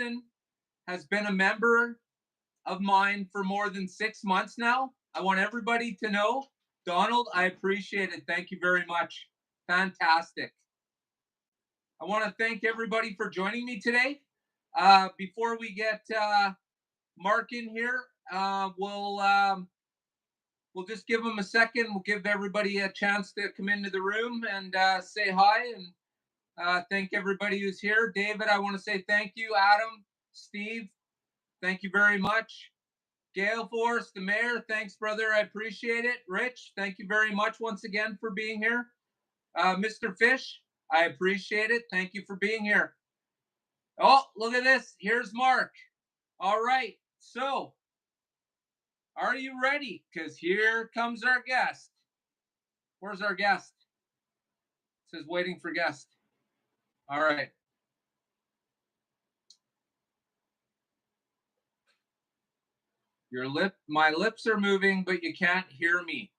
Larson has been a member of mine for more than 6 months now. I want everybody to know, Donald, I appreciate it. Thank you very much. Fantastic. I want to thank everybody for joining me today. Before we get Mark in here, we'll just give him a second. We'll give everybody a chance to come into the room and say hi and thank everybody who's here. David, I want to say thank you. Adam, Steve, thank you very much. Gale Force, the mayor, thanks, brother. I appreciate it. Rich, thank you very much once again for being here. Mr. Fish, I appreciate it. Thank you for being here. Oh, look at this. Here's Mark. All right. So, are you ready? Because here comes our guest. Where's our guest? It says waiting for guest. All right. My lips are moving, but you can't hear me.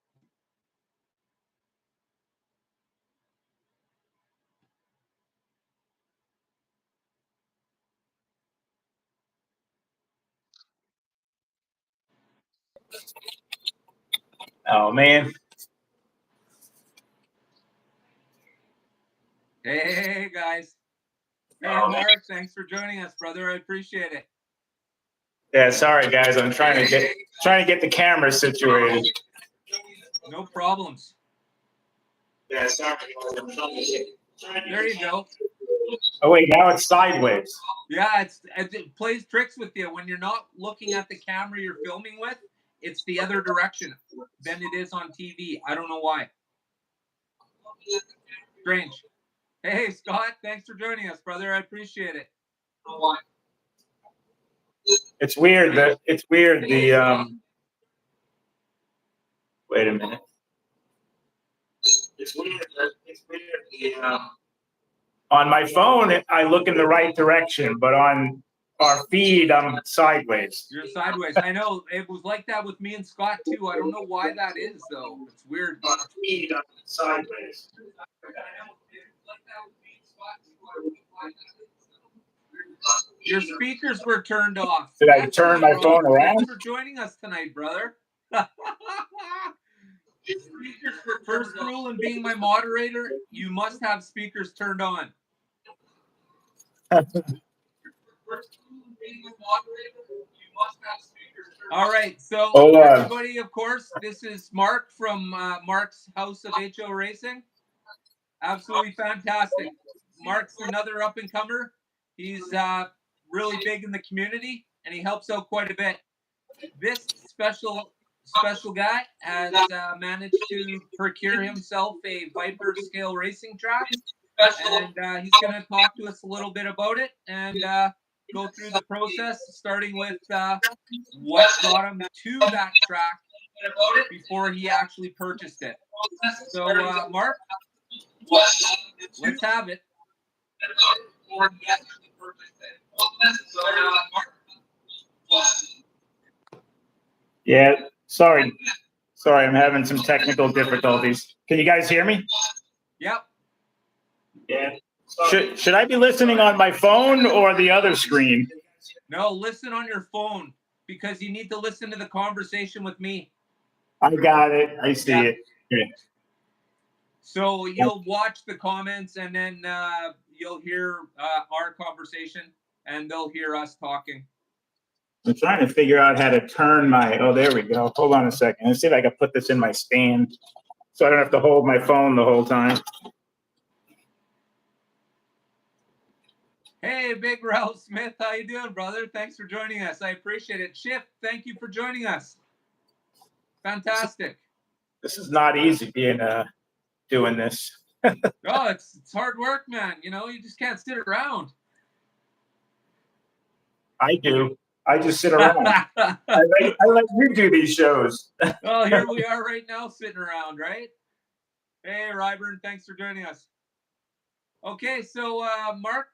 Oh, man. Hey, guys. Hey, Mark, thanks for joining us, brother. I appreciate it. Yeah, sorry, guys. I'm trying to get the camera situated. No problems. Yeah, sorry. There you go. Oh, wait, now it's sideways. Yeah, it plays tricks with you. When you're not looking at the camera you're filming with, it's the other direction than it is on TV. I don't know why. Strange. Hey, Scott, thanks for joining us, brother. I appreciate it. It's weird that wait a minute. It's weird on my phone I look in the right direction, but on our feed I'm sideways. You're sideways. I know it was like that with me and Scott too. I don't know why that is though. It's weird. On our feed I'm sideways. Your speakers were turned off. Did I turn my phone around? Thanks for joining us tonight, brother. First rule in being my moderator, you must have speakers turned on. All right, so everybody, of course, this is Mark from Mark's House of HO Racing. Absolutely fantastic. Mark's another up-and-comer. He's really big in the community, and he helps out quite a bit. This special guy has managed to procure himself a Viper scale racing track, and he's going to talk to us a little bit about it and go through the process, starting with what got him to that track before he actually purchased it. So, Mark, let's have it. Yeah, sorry, I'm having some technical difficulties. Can you guys hear me? Yep. Yeah. Should I be listening on my phone or the other screen? No, listen on your phone because you need to listen to the conversation with me. I got it. I see it. Yeah. So you'll watch the comments and then you'll hear our conversation and they'll hear us talking. I'm trying to figure out how to turn my, oh, there we go. Hold on a second. Let's see if I can put this in my stand so I don't have to hold my phone the whole time. Hey, Big Ralph Smith. How you doing, brother? Thanks for joining us. I appreciate it. Shift, thank you for joining us. Fantastic. This is not easy being doing this. Oh, it's hard work, man. You know, you just can't sit around. I do. I just sit around. I let you do these shows. Well, here we are right now sitting around, right? Hey, Ryburn, thanks for joining us. Okay, so Mark,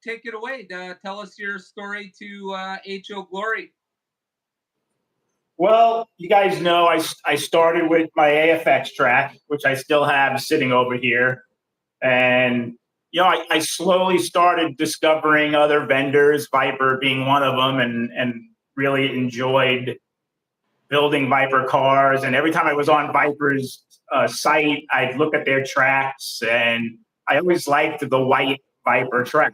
take it away. Tell us your story to HO Glory. Well, you guys know I started with my AFX track, which I still have sitting over here. And, I slowly started discovering other vendors, Viper being one of them, and really enjoyed building Viper cars. And every time I was on Viper's site, I'd look at their tracks, and I always liked the white Viper track.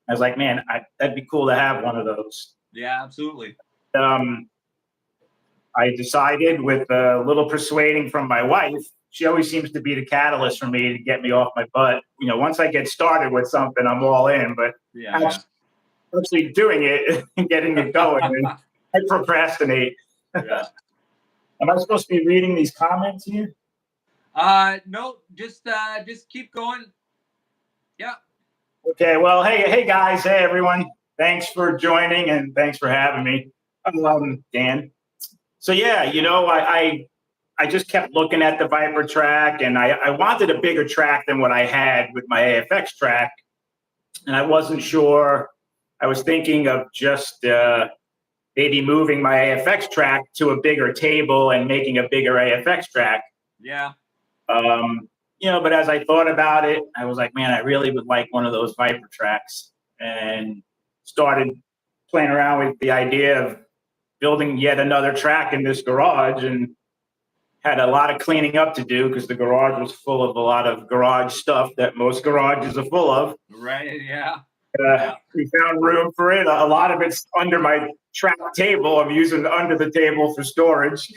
I was like, man, that'd be cool to have one of those. Yeah, absolutely. I decided, with a little persuading from my wife, she always seems to be the catalyst for me to get me off my butt. Once I get started with something, I'm all in. But actually doing it and getting it going, I procrastinate. Yeah. Am I supposed to be reading these comments here? No, just keep going. Yeah. Okay. Well, hey guys, hey everyone. Thanks for joining and thanks for having me, Dan. So yeah, I just kept looking at the Viper track, and I wanted a bigger track than what I had with my AFX track, and I wasn't sure. I was thinking of just maybe moving my AFX track to a bigger table and making a bigger AFX track. Yeah. But as I thought about it, I was like, man, I really would like one of those Viper tracks, and started playing around with the idea of building yet another track in this garage, and had a lot of cleaning up to do because the garage was full of a lot of garage stuff that most garages are full of. Right. Yeah. We found room for it. A lot of it's under my track table. I'm using under the table for storage.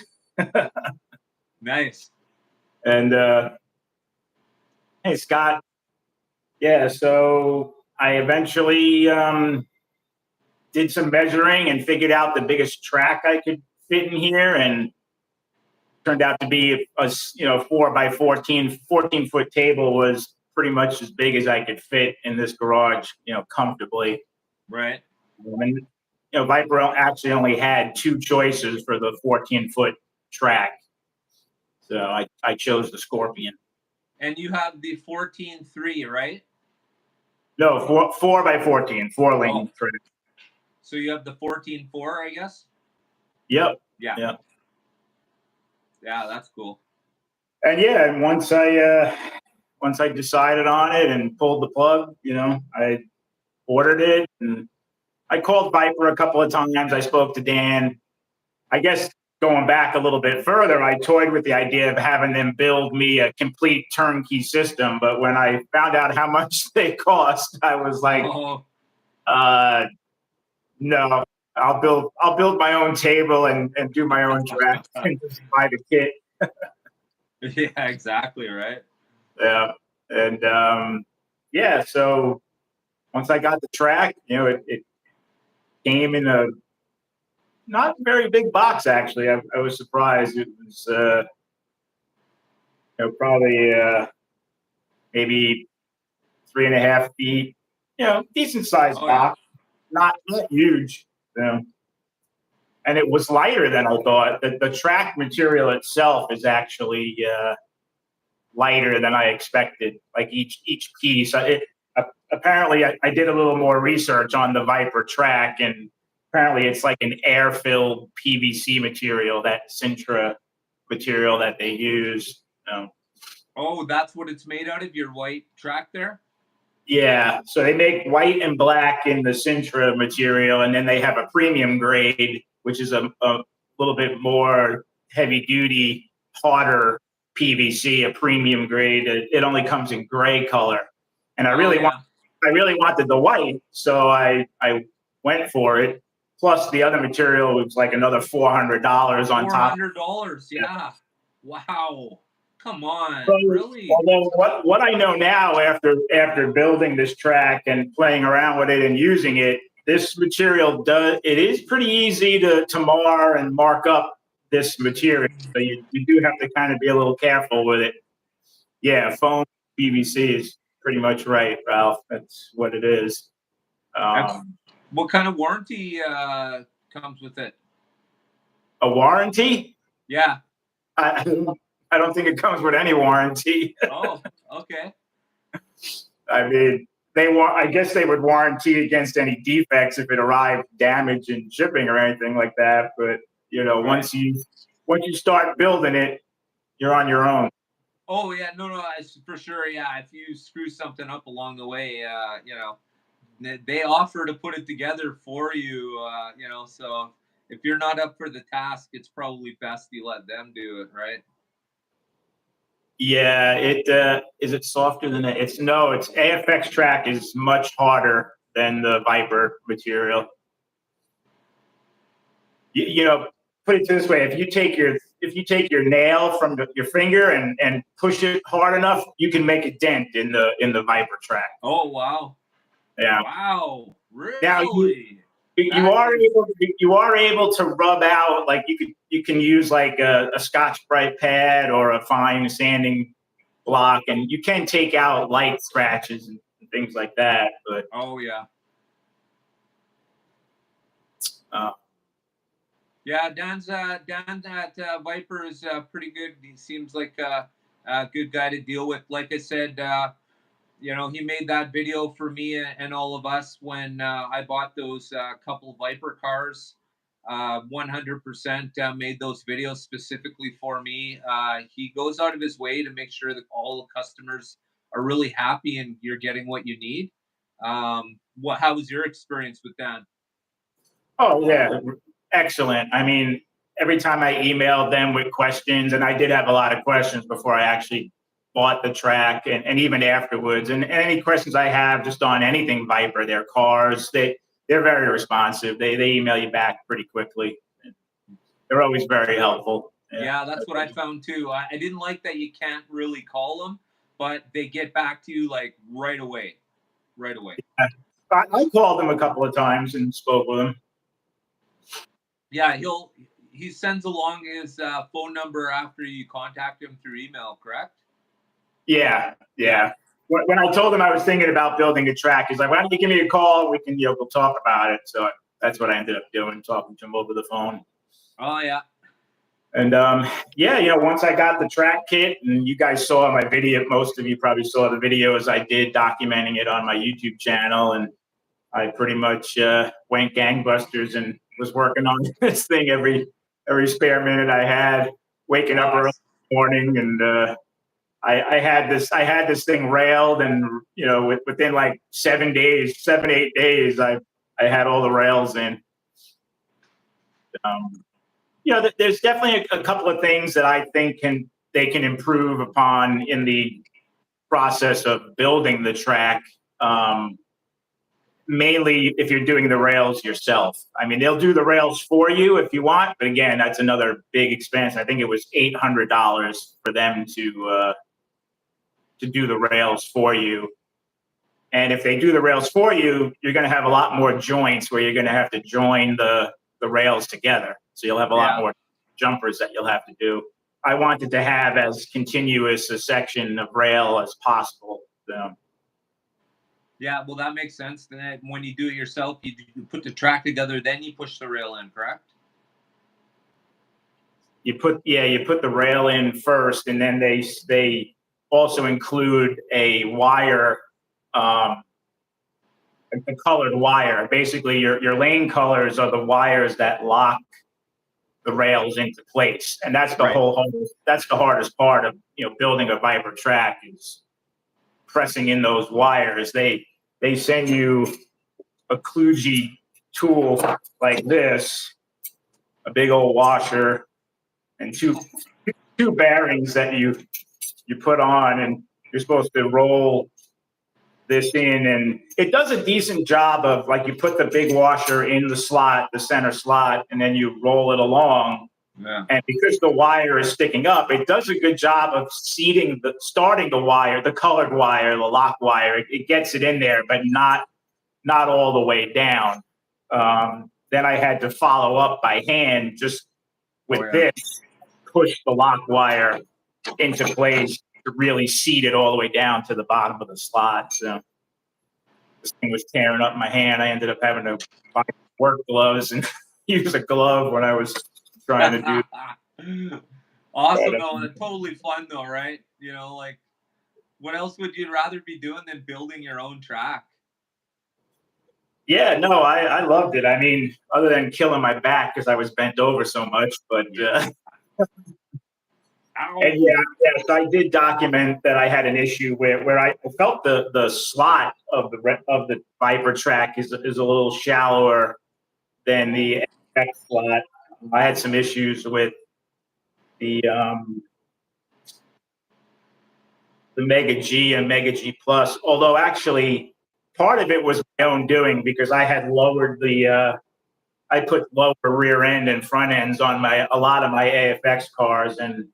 Nice. And hey, Scott. Yeah, so I eventually did some measuring and figured out the biggest track I could fit in here, and turned out to be a 4x14 14-foot table was pretty much as big as I could fit in this garage, comfortably. Right. And Viper actually only had two choices for the 14-foot track, so I chose the Scorpion. And you have the 14.3, right? No, 4x14, 4-lane track. So you have the 14.4, I guess. Yep. Yeah. Yeah, that's cool. And once I decided on it and pulled the plug, I ordered it, and I called Viper a couple of times. I spoke to Dan. I guess going back a little bit further, I toyed with the idea of having them build me a complete turnkey system. But when I found out how much they cost, I was like, no, I'll build my own table and do my own track and just buy the kit. Yeah, exactly. Right. Yeah. And so once I got the track, it came in a not very big box, actually. I was surprised. It was probably maybe 3.5 feet, decent sized box, not huge. And it was lighter than I thought. The track material itself is actually lighter than I expected. Like each piece. Apparently, I did a little more research on the Viper track, and apparently it's like an air-filled PVC material, that Sintra material that they use. Oh, that's what it's made out of, your white track there? Yeah, so they make white and black in the Sintra material, and then they have a premium grade, which is a little bit more heavy-duty, harder PVC, a premium grade. It only comes in gray color, and I really wanted the white, so I went for it. Plus, the other material was like another $400 on top. $400, yeah. Wow. Come on, so, really? Although what I know now, after building this track and playing around with it and using it, this material it is pretty easy to mar and mark up this material. So you do have to kind of be a little careful with it. Yeah, foam PVC is pretty much right, Ralph. That's what it is. What kind of warranty comes with it? A warranty? Yeah. I don't think it comes with any warranty. Oh, okay. I mean, I guess they would warranty against any defects if it arrived damaged in shipping or anything like that. But right. once you start building it, you're on your own. Oh yeah, no, for sure. Yeah, if you screw something up along the way, they offer to put it together for you. So if you're not up for the task, it's probably best you let them do it, right? Yeah, it is it softer than it? It's no, it's AFX track is much harder than the Viper material. You know, put it this way: if you take your nail from your finger and push it hard enough, you can make a dent in the Viper track. Oh wow, Yeah. wow, Now really? you That are is able to rub out, like you can use like a Scotch Brite pad or a fine sanding block, and you can take out light scratches and things like that. But oh yeah. uh, Yeah, Dan at Viper is pretty good. He seems like a good guy to deal with. Like I said, he made that video for me and all of us when I bought those couple Viper cars. 100% made those videos specifically for me. He goes out of his way to make sure that all the customers are really happy and you're getting what you need. How was your experience with Dan? oh yeah, excellent. I mean, every time I emailed them with questions, and I did have a lot of questions before I actually bought the track, and even afterwards, and any questions I have just on anything Viper, their cars, they're very responsive. They email you back pretty quickly. They're always very helpful. Yeah. Yeah, that's what I found too. I didn't like that you can't really call them, but they get back to you like right away, right away. I called them a couple of times and spoke with them. Yeah, he sends along his phone number after you contact him through email, correct? Yeah, Yeah. yeah. When I told him I was thinking about building a track, he's like, "Why don't you give me a call? We can, we'll talk about it." So that's what I ended up doing, talking to him over the phone. Oh yeah. And yeah, once I got the track kit, and you guys saw my video, most of you probably saw the videos I did documenting it on my YouTube channel, and I pretty much went gangbusters and was working on this thing every spare minute I had, waking up early Awesome. in the morning, and I had this thing railed, and within like 7 days, 7 8 days, I had all the rails in. Um, there's definitely a couple of things that I think they can improve upon in the process of building the track. Mainly if you're doing the rails yourself. I mean, they'll do the rails for you if you want, but again, that's another big expense. I think it was $800 for them to do the rails for you. And if they do the rails for you, you're going to have a lot more joints where you're going to have to join the rails together. So you'll have a lot Yeah. more jumpers that you'll have to do. I wanted to have as continuous a section of rail as possible. So, Yeah, well that makes sense. Then when you do it yourself, you put the track together, then you push the rail in, correct? you put the rail in first, and then they also include a wire, a colored wire. Basically, your lane colors are the wires that lock the rails into place, and Right. that's the hardest part of building a Viper track is pressing in those wires. They send you a kludgy tool like this, a big old washer, and two bearings that you put on, and you're supposed to roll this in, and it does a decent job of, like, you put the big washer in the center slot, and then you roll it along. Yeah. And because the wire is sticking up, it does a good job of starting the wire, the colored wire, the lock wire. It gets it in there, but not all the way down. Then I had to follow up by hand, just with this, push the lock wire into place to really seat it all the way down to the bottom of the slot. So this thing was tearing up my hand. I ended up having to buy work gloves and use a glove when I was trying to do. Awesome though, and totally fun though, right? Like what else would you rather be doing than building your own track? Yeah, no, I loved it. I mean, other than killing my back because I was bent over so much, but Ow. And yes, I did document that I had an issue where I felt the slot of the Viper track is a little shallower than the X slot. I had some issues with the Mega G and Mega G Plus, although actually part of it was my own doing because I had lowered I put lower rear end and front ends on a lot of my AFX cars, and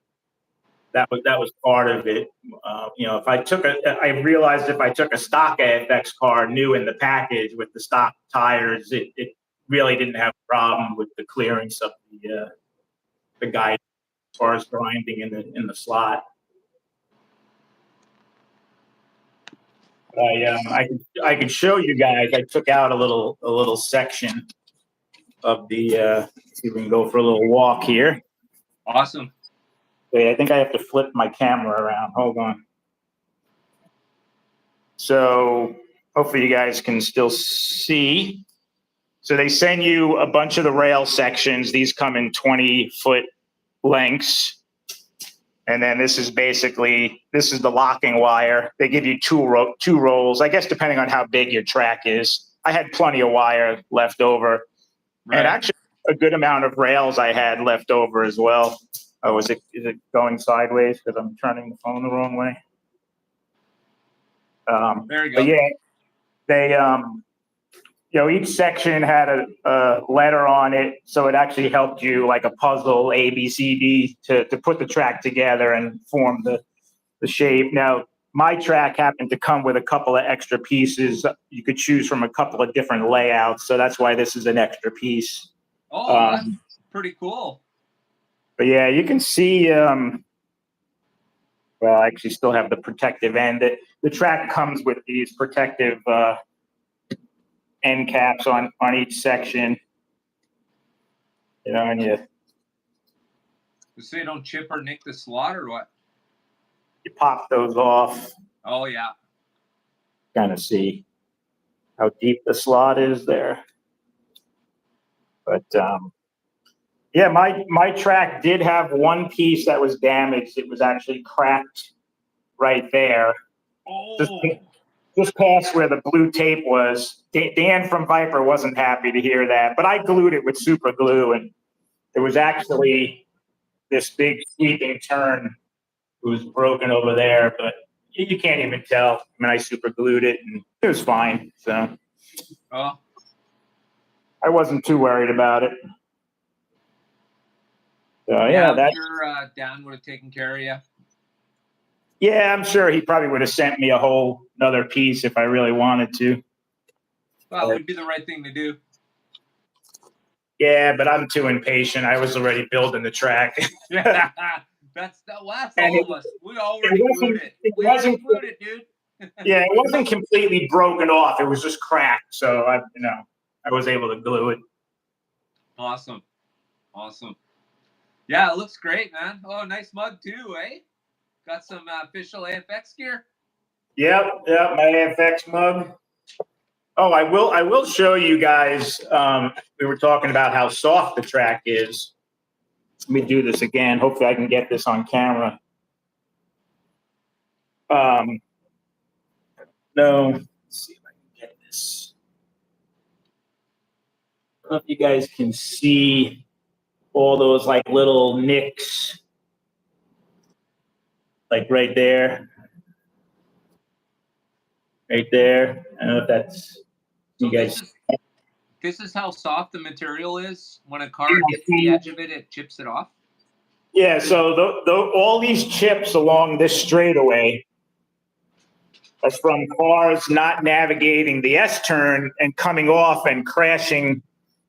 that was part of it. I realized if I took a stock AFX car new in the package with the stock tires, it really didn't have a problem with the clearance of the guide as far as grinding in the slot. I could show you guys. I took out a little section of the. See if we can go for a little walk here. Awesome. Wait, I think I have to flip my camera around. Hold on. So hopefully you guys can still see. So they send you a bunch of the rail sections. These come in 20-foot lengths. And then this is the locking wire. They give you two rolls, I guess, depending on how big your track is. I had plenty of wire left over. Right. And actually a good amount of rails I had left over as well. Oh, is it going sideways because I'm turning the phone the wrong way? There you go. But yeah, they, each section had a letter on it, so it actually helped you like a puzzle, A, B, C, D, to put the track together and form the shape. Now, my track happened to come with a couple of extra pieces. You could choose from a couple of different layouts, so that's why this is an extra piece. Oh, that's pretty cool. But yeah, you can see, well, I actually still have the protective end. The track comes with these protective end caps on each section. And So you don't chip or nick the slot or what? You pop those off. Oh, yeah. Kind of see how deep the slot is there. But, yeah, my track did have one piece that was damaged. It was actually cracked right there. Oh. Just past where the blue tape was. Dan from Viper wasn't happy to hear that, but I glued it with super glue, and there was actually this big sweeping turn. It was broken over there, but you can't even tell. I mean, I super glued it, and it was fine. So I wasn't too worried about it. So I'm sure Dan would have taken care of you. Yeah, I'm sure he probably would have sent me a whole another piece if I really wanted to. Well, it would be the right thing to do. Yeah, but I'm too impatient. I was already building the track. That's all of us. We already glued it. We wasn't glued it, dude. Yeah, it wasn't completely broken off. It was just cracked. So I was able to glue it. Awesome. Yeah, it looks great, man. Oh, nice mug too, eh? Got some official AFX gear. Yep, my AFX mug. Oh, I will show you guys. We were talking about how soft the track is. Let me do this again. Hopefully I can get this on camera. No, let's see if I can get this. I don't know if you guys can see all those like little nicks, like right there. Right there. I don't know if that's you guys. This is how soft the material is. When a car hits the edge of it, it chips it off. Yeah, so all these chips along this straightaway are from cars not navigating the S-turn and coming off and crashing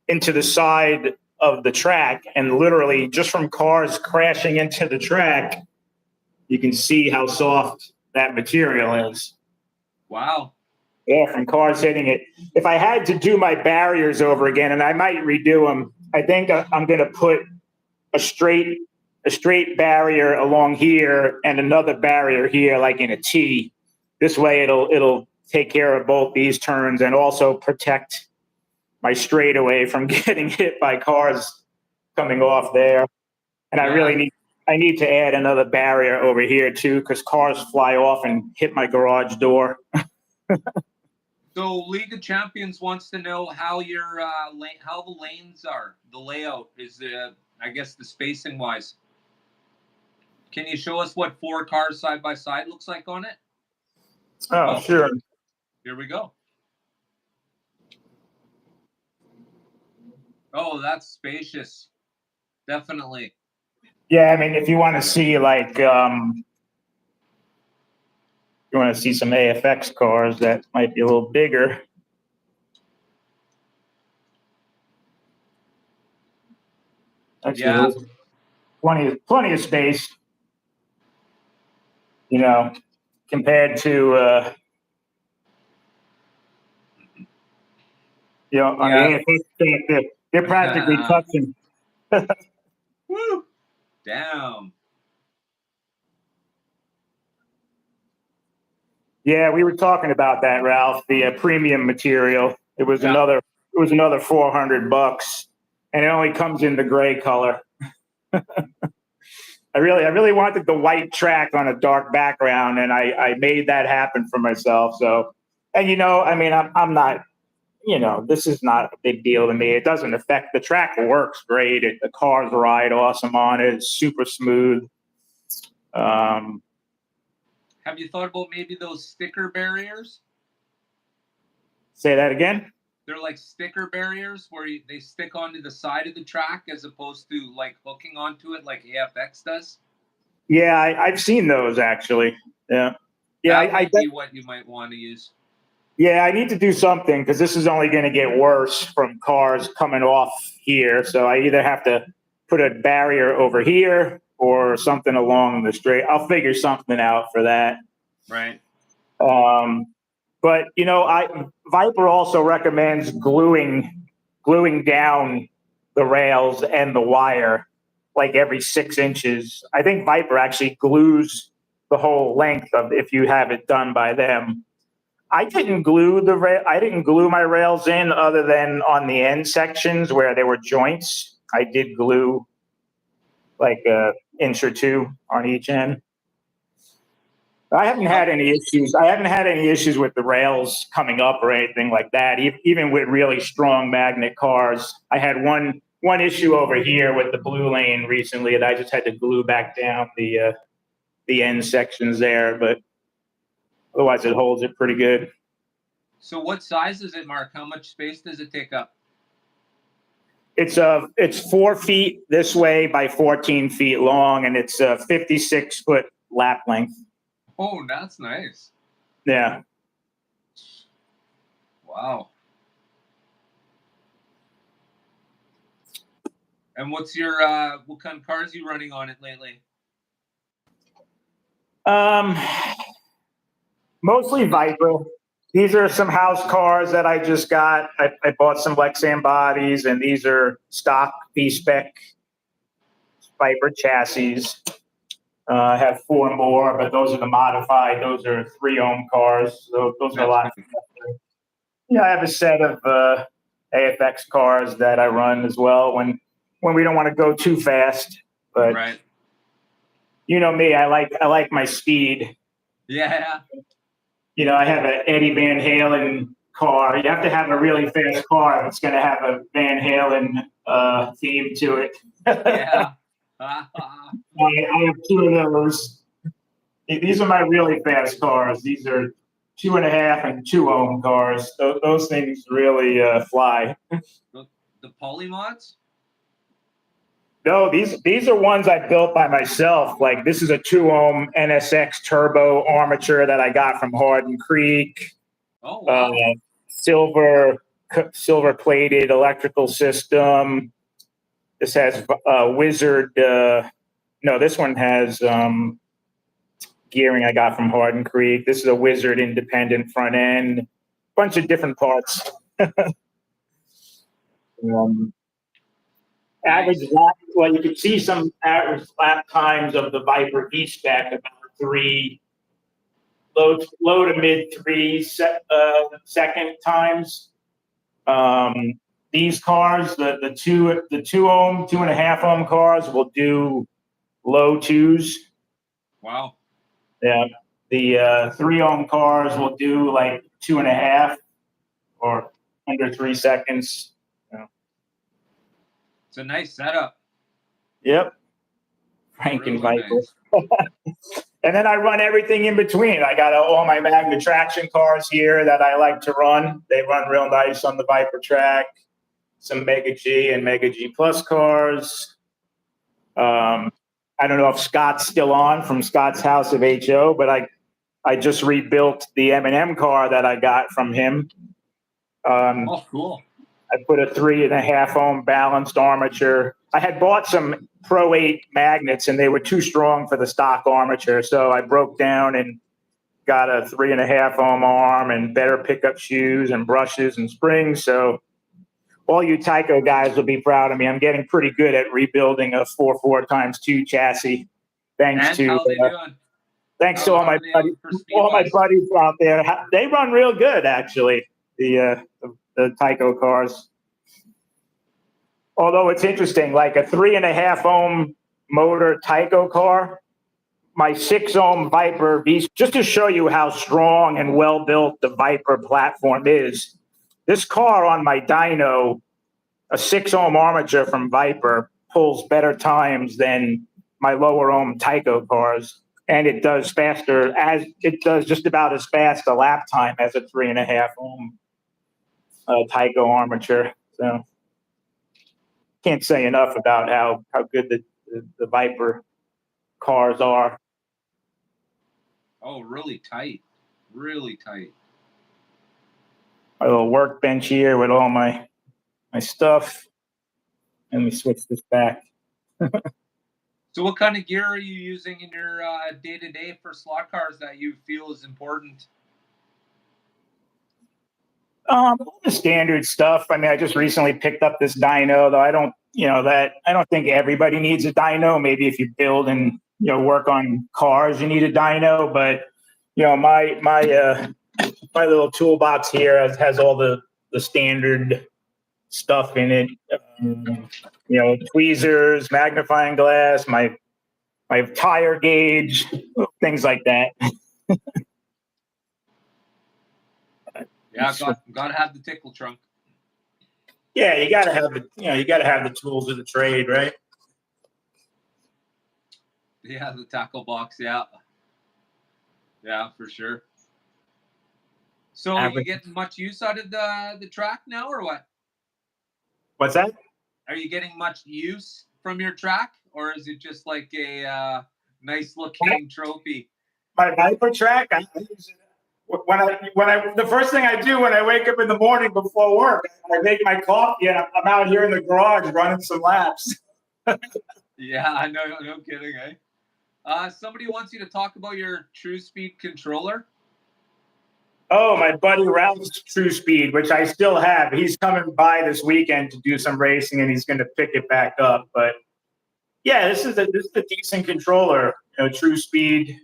into the side of the track. And literally just from cars crashing into the track, you can see how soft that material is. Wow. Yeah, from cars hitting it. If I had to do my barriers over again, and I might redo them, I think I'm going to put a straight barrier along here and another barrier here, like in a T. This way, it'll take care of both these turns and also protect my straightaway from getting hit by cars coming off there. And I really need I need to add another barrier over here too, because cars fly off and hit my garage door. So League of Champions wants to know how your how the lanes are. The layout is, I guess, the spacing wise. Can you show us what 4 cars side by side looks like on it? Oh, sure. Here we go. Oh, that's spacious. Definitely. Yeah, I mean, if you want to see like, you want to see some AFX cars that might be a little bigger. Actually, yeah, plenty of space. You know, compared to you know, on the AFX, they're practically touching. Woo! Damn. Yeah, we were talking about that, Ralph. The premium material. It was another $400, and it only comes in the gray color. I really wanted the white track on a dark background, and I made that happen for myself. So, and you know, I mean, I'm not, you know, this is not a big deal to me. It doesn't affect the track. Works great. The cars ride awesome on it. It's super smooth. Have you thought about maybe those sticker barriers? Say that again. They're like sticker barriers where they stick onto the side of the track as opposed to like hooking onto it like AFX does. Yeah, I've seen those actually. Yeah, that might be what you might want to use. Yeah, I need to do something because this is only going to get worse from cars coming off here. So I either have to put a barrier over here or something along the straight. I'll figure something out for that. Right. But you know, Viper also recommends gluing down the rails and the wire like every 6 inches. I think Viper actually glues the whole length of if you have it done by them. I didn't glue my rails in other than on the end sections where there were joints. I did glue like an inch or 2 on each end. I haven't had any issues. I haven't had any issues with the rails coming up or anything like that. Even with really strong magnet cars, I had one issue over here with the blue lane recently, and I just had to glue back down the end sections there. But otherwise, it holds it pretty good. So, what size is it, Mark? How much space does it take up? It's 4 feet this way by 14 feet long, and it's a 56-foot lap length. Oh, that's nice. Yeah. Wow. And what's your what kind of cars are you running on it lately? Mostly Viper. These are some house cars that I just got. I bought some Lexan bodies, and these are stock B-spec Viper chassis. I have 4 more, but those are the modified. Those are 3-ohm cars. Those are a lot. Yeah, I have a set of AFX cars that I run as well when we don't want to go too fast. But right. You know me, I like my speed. Yeah. You know, I have an Eddie Van Halen car. You have to have a really fast car that's going to have a Van Halen theme to it. Yeah. I have 2 of those. These are my really fast cars. These are 2.5 and 2-ohm cars. Those things really fly. The Polymods? No, these are ones I built by myself. Like this is a 2-ohm NSX turbo armature that I got from Hardin Creek. Oh, wow. Silver plated electrical system. This has Wizard. No, this one has gearing I got from Hardin Creek. This is a Wizard independent front end. Bunch of different parts. Average lap, well, you can see some average lap times of the Viper V-spec about 3 low to mid 3 second times. These cars, the 2-ohm, 2.5-ohm cars will do low twos. Wow. Yeah. The 3 ohm cars will do like 2.5 or under 3 seconds. It's a nice setup. Yep. Franken Really Viper. nice. And then I run everything in between. I got all my Magna traction cars here that I like to run. They run real nice on the Viper track. Some Mega G and Mega G Plus cars. I don't know if Scott's still on from Scott's House of HO, but I just rebuilt the M&M car that I got from him. Oh, cool. I put a 3.5 ohm balanced armature. I had bought some Pro 8 magnets and they were too strong for the stock armature. So I broke down and got a 3.5 ohm arm and better pickup shoes and brushes and springs. So all you Tyco guys will be proud of me. I'm getting pretty good at rebuilding a 4.4 x 2 chassis. Thanks And to how they doing? thanks to all my buddies out there. They run real good, actually. The Tyco cars. Although it's interesting, like a 3.5 ohm motor Tyco car, my 6 ohm Viper, just to show you how strong and well built the Viper platform is. This car on my dyno, a 6 ohm armature from Viper, pulls better times than my lower ohm Tyco cars, and it does just about as fast a lap time as a 3.5 ohm Tyco armature. So can't say enough about how good the Viper cars are. Oh, really tight. Really tight. My little workbench here with all my stuff. Let me switch this back. So what kind of gear are you using in your day-to-day for slot cars that you feel is important? All the standard stuff. I mean, I just recently picked up this dyno, though I don't think everybody needs a dyno. Maybe if you build and work on cars, you need a dyno. But my little toolbox here has all the standard stuff in it. Tweezers, magnifying glass, my tire gauge, things like that. Yeah, gotta have the tickle trunk. Yeah, you gotta have the tools of the trade, right? Yeah, the tackle box. Yeah, for sure. So you getting much use out of the track now, or what? What's that? Are you getting much use from your track, or is it just like a nice looking trophy? My Viper track, I use it the first thing I do when I wake up in the morning before work, I make my coffee and I'm out here in the garage running some laps. Yeah, I know, no kidding, eh? Somebody wants you to talk about your TrueSpeed controller. Oh, my buddy Ralph's TrueSpeed, which I still have. He's coming by this weekend to do some racing, and he's going to pick it back up. But yeah, this is a decent controller. TrueSpeed.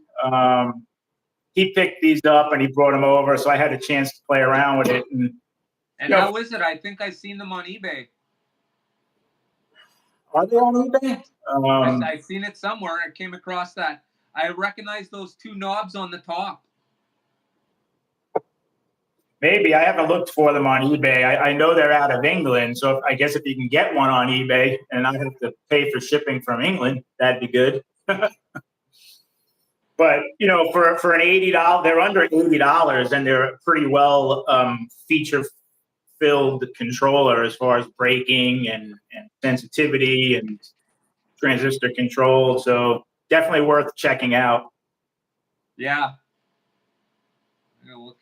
He picked these up and he brought them over, so I had a chance to play around with it. And how is it? I think I've seen them on eBay. Are they on eBay? I've seen it somewhere. I came across that. I recognize those 2 knobs on the top. Maybe. I haven't looked for them on eBay. I know they're out of England, so I guess if you can get one on eBay and not have to pay for shipping from England, that'd be good. But for an $80, they're under $80, and they're a pretty well feature-filled controller as far as braking and sensitivity and transistor control. So definitely worth checking out. Yeah. I'm gonna look.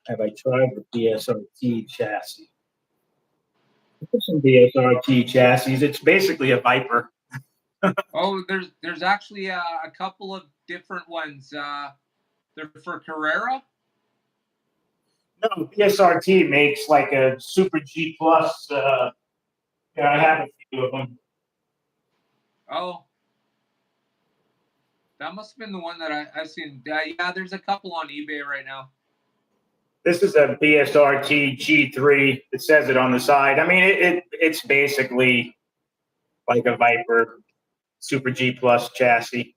Have I tried the DSRT chassis? Some DSRT chassis. It's basically a Viper. Oh, there's actually a couple of different ones. They're for Carrera. No, DSRT makes like a Super G Plus. I have a few of them. Oh, that must have been the one that I've seen. Yeah, there's a couple on eBay right now. This is a BSRT G3. It says it on the side. I mean, it's basically like a Viper Super G Plus chassis.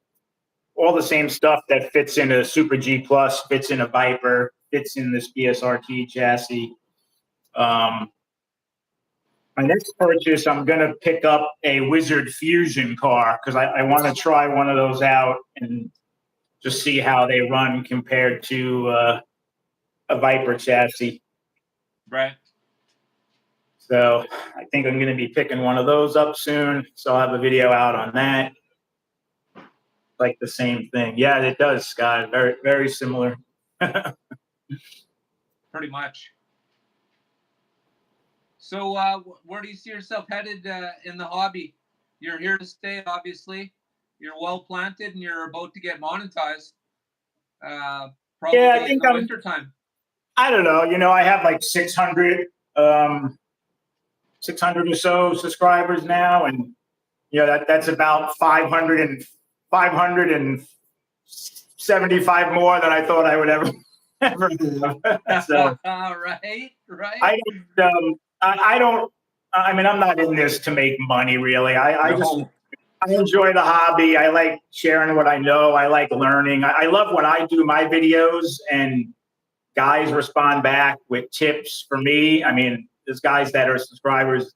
All the same stuff that fits in a Super G Plus fits in a Viper, fits in this BSRT chassis. My next purchase, I'm going to pick up a Wizard Fusion car because I want to try one of those out and just see how they run compared to a Viper chassis. Right. So I think I'm going to be picking one of those up soon. So I'll have a video out on that. Like the same thing. Yeah, it does, Scott. Very, very similar. Pretty much. So where do you see yourself headed in the hobby? You're here to stay, obviously. You're well planted and you're about to get monetized. Probably Yeah, I think in the winter time. I don't know. You know, I have like 600 or so subscribers now, and you know that's about 575 more than I thought I would ever have. So, right. I don't. I mean, I'm not in this to make money, really. I enjoy the hobby. I like sharing what I know. I like learning. I love when I do my videos and guys respond back with tips for me. I mean, there's guys that are subscribers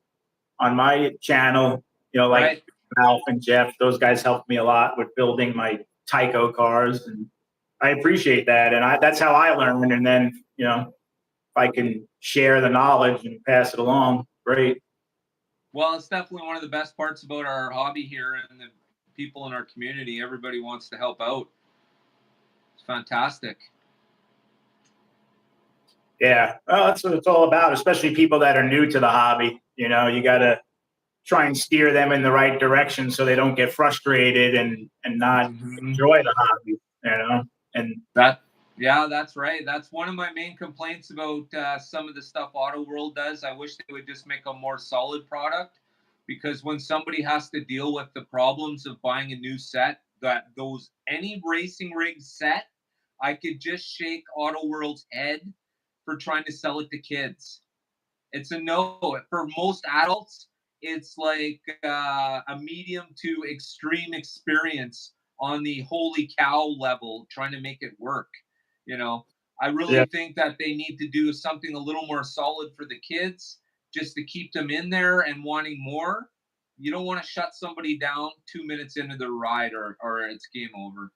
on my channel, you know, like Ralph and Jeff. Those guys helped me a lot with building my Tyco cars, and I appreciate that. And that's how I learn. And then, you know, if I can share the knowledge and pass it along, great. Well, it's definitely one of the best parts about our hobby here and the people in our community. Everybody wants to help out. It's fantastic. Yeah, well, that's what it's all about, especially people that are new to the hobby. You know, you got to try and steer them in the right direction so they don't get frustrated and not enjoy the hobby, you know? And yeah, that's right. That's one of my main complaints about some of the stuff Auto World does. I wish they would just make a more solid product, because when somebody has to deal with the problems of buying a new set, any racing rig set, I could just shake Auto World's head for trying to sell it to kids. It's a no. For most adults, it's like a medium to extreme experience on the holy cow level, trying to make it work. You know, I really think that they need to do something a little more solid for the kids, just to keep them in there and wanting more. You don't want to shut somebody down 2 minutes into the ride or it's game over.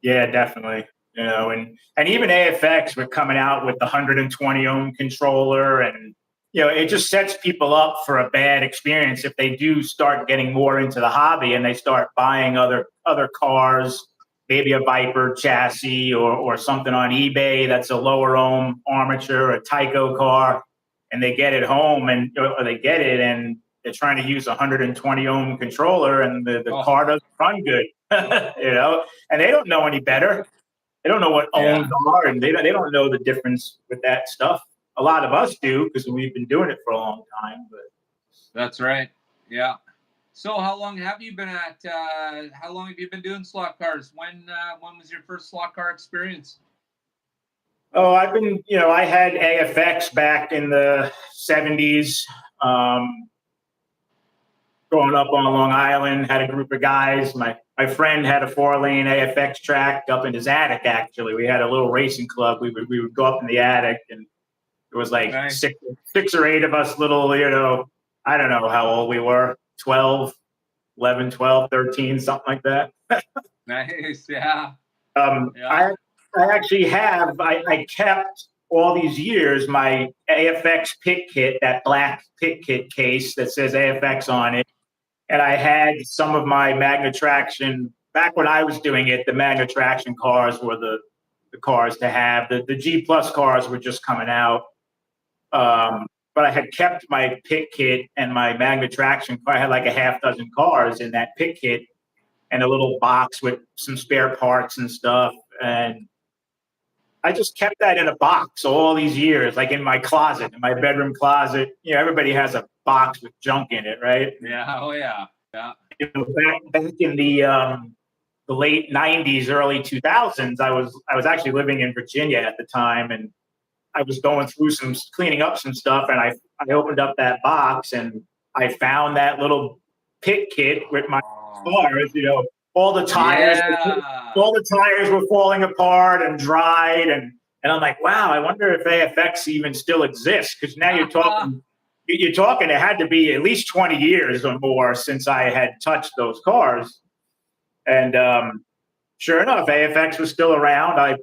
Yeah, definitely. You know, and even AFX were coming out with the 120 ohm controller, and you know, it just sets people up for a bad experience if they do start getting more into the hobby and they start buying other cars, maybe a Viper chassis or something on eBay that's a lower ohm armature, a Tyco car, and they get it home or they get it and they're trying to use a 120 ohm controller and the car doesn't run good, you know, and they don't know any better. They don't know what ohms are, and they don't know the difference with that stuff. A lot of us do because we've been doing it for a long time. But that's right. Yeah. So how long have you been doing slot cars? When was your first slot car experience? Oh, I've been, you know, I had AFX back in the 70s. Growing up on Long Island, had a group of guys. My friend had a 4-lane AFX track up in his attic. Actually, we had a little racing club. We would go up in the attic, and it was like six or eight of us. Little, you know, I don't know how old we were. 12, 11, 12, 13, something like that. Nice, yeah. I actually have. I kept all these years my AFX pit kit, that black pit kit case that says AFX on it. And I had some of my Magna Traction, back when I was doing it, the Magna Traction cars were the cars to have. The G Plus cars were just coming out. But I had kept my pit kit and my Magna Traction car. I had like a half dozen cars in that pit kit and a little box with some spare parts and stuff. And I just kept that in a box all these years, like in my closet, in my bedroom closet. You know, everybody has a box with junk in it, right? Yeah. Oh, yeah. Yeah. You know, back in the the late 90s, early 2000s, I was actually living in Virginia at the time, and I was going through cleaning up some stuff, and I opened up that box and I found that little pit kit with my cars. All the tires, all the tires were falling apart and dried, and I'm like, wow, I wonder if AFX even still exists, because now you're talking. It had to be at least 20 years or more since I had touched those cars. And sure enough, AFX was still around. I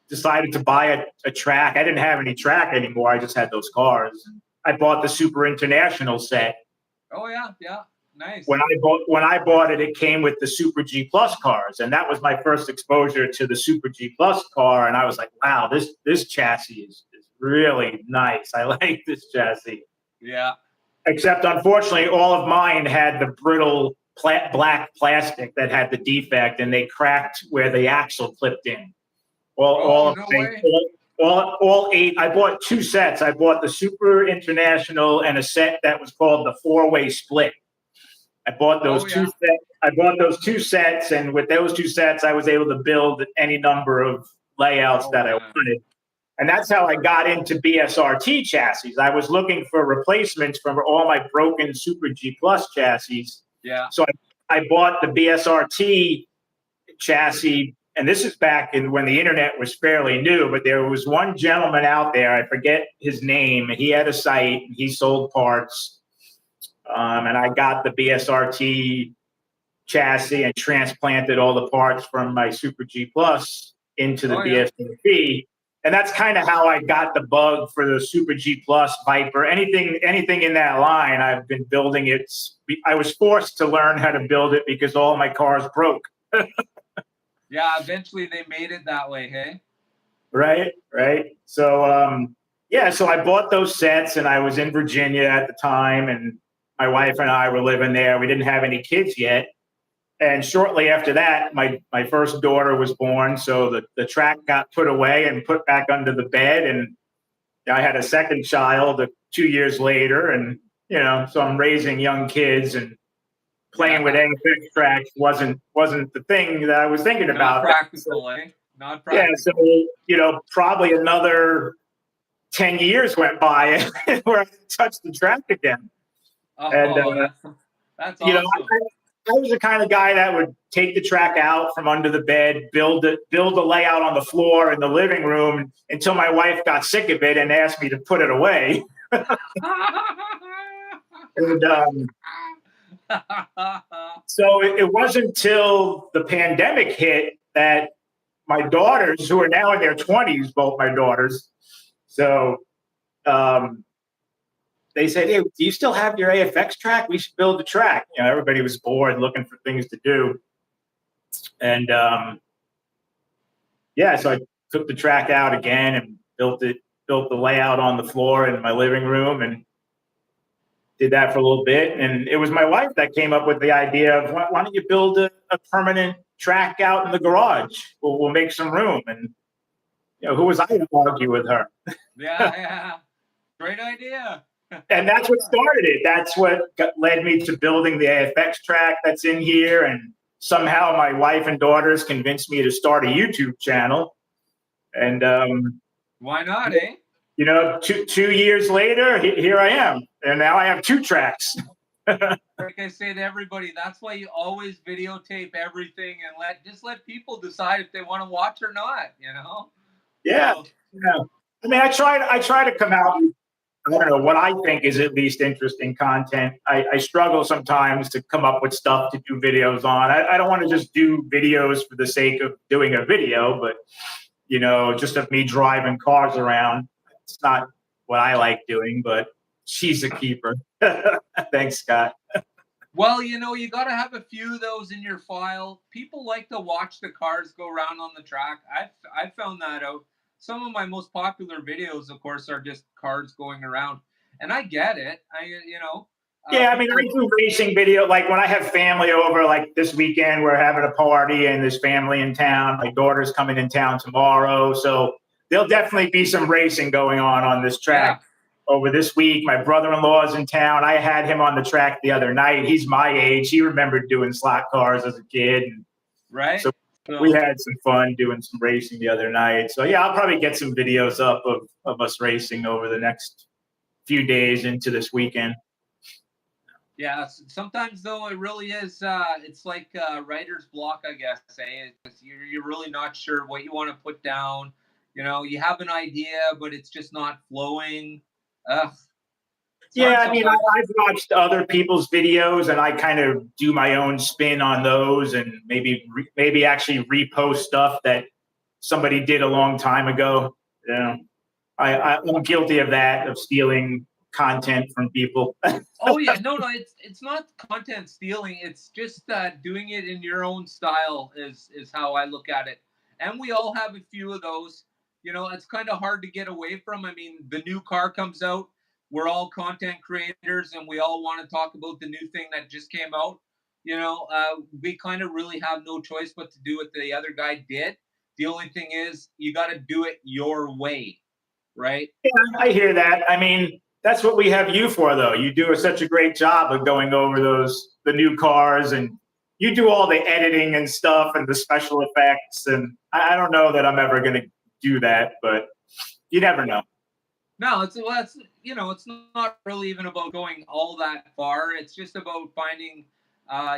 decided to buy a track. I didn't have any track anymore. I just had those cars. I bought the Super International set. Oh yeah, nice. When I bought it, it came with the Super G Plus cars, and that was my first exposure to the Super G Plus car. And I was like, wow, this chassis is really nice. I like this chassis. Yeah. Except, unfortunately, all of mine had the brittle black plastic that had the defect, and they cracked where the axle clipped in. All 8. I bought 2 sets. I bought the Super International and a set that was called the 4-way split. I bought those 2 sets. I bought those 2 sets, and with those 2 sets, I was able to build any number of layouts that I wanted. And that's how I got into BSRT chassis. I was looking for replacements for all my broken Super G Plus chassis. Yeah. So I bought the BSRT chassis, and this is back when the internet was fairly new, but there was one gentleman out there, I forget his name, he had a site, he sold parts, and I got the BSRT chassis and transplanted all the parts from my Super G Plus into the BSRT. And that's kind of how I got the bug for the Super G Plus, Viper, anything in that line. I've been building it. I was forced to learn how to build it because all my cars broke. Yeah, eventually they made it that way, hey? Right. So, so I bought those sets, and I was in Virginia at the time, and my wife and I were living there. We didn't have any kids yet. And shortly after that, my first daughter was born. So the track got put away and put back under the bed. And I had a second child 2 years later. And, so I'm raising young kids, and playing with AFX tracks wasn't the thing that I was thinking about. Not practical, eh? Not practical. Yeah, so, probably another 10 years went by where I touched the track again. That's awesome. I was the kind of guy that would take the track out from under the bed, build a layout on the floor in the living room until my wife got sick of it and asked me to put it away. And so it wasn't until the pandemic hit that my daughters, who are now in their 20s, both my daughters, so they said, hey, do you still have your AFX track? We should build a track. Everybody was bored looking for things to do. And so I took the track out again and built the layout on the floor in my living room, and did that for a little bit. And it was my wife that came up with the idea of, why don't you build a permanent track out in the garage? We'll make some room. And, who was I to argue with her? Yeah. Great idea. And that's what started it. That's what led me to building the AFX track that's in here. And somehow my wife and daughters convinced me to start a YouTube channel. And why not, eh? 2 years later, here I am. And now I have 2 tracks. Like I say to everybody, that's why you always videotape everything and just let people decide if they want to watch or not, Yeah. So, I mean, I try to come out with, I don't know, what I think is at least interesting content. I struggle sometimes to come up with stuff to do videos on. I don't want to just do videos for the sake of doing a video, but, just of me driving cars around. It's not what I like doing, but she's a keeper. Thanks, Scott. Well, you got to have a few of those in your file. People like to watch the cars go around on the track. I found that out. Some of my most popular videos, of course, are just cars going around, and I get it. Yeah, I mean, I do racing video. Like when I have family over, like this weekend, we're having a party and there's family in town. My daughter's coming in town tomorrow, so there'll definitely be some racing going on this track. over this week. My brother-in-law is in town. I had him on the track the other night. He's my age. He remembered doing slot cars as a kid. Right. So we had some fun doing some racing the other night. So yeah, I'll probably get some videos up of us racing over the next few days into this weekend. Yeah, sometimes though it really is. It's like writer's block, I guess. You're really not sure what you want to put down. You know, you have an idea, but it's just not flowing. Ugh. Yeah, I mean, I've watched other people's videos, and I kind of do my own spin on those, and maybe actually repost stuff that somebody did a long time ago. You know, I'm guilty of that, of stealing content from people. Oh yeah, no, it's not content stealing. It's just doing it in your own style is how I look at it. And we all have a few of those. You know, it's kind of hard to get away from. I mean, the new car comes out. We're all content creators, and we all want to talk about the new thing that just came out. You know, we kind of really have no choice but to do what the other guy did. The only thing is, you got to do it your way, right? Yeah, I hear that. I mean, that's what we have you for, though. You do such a great job of going over the new cars, and you do all the editing and stuff and the special effects. And I don't know that I'm ever going to do that, but you never know. No, it's it's not really even about going all that far. It's just about finding,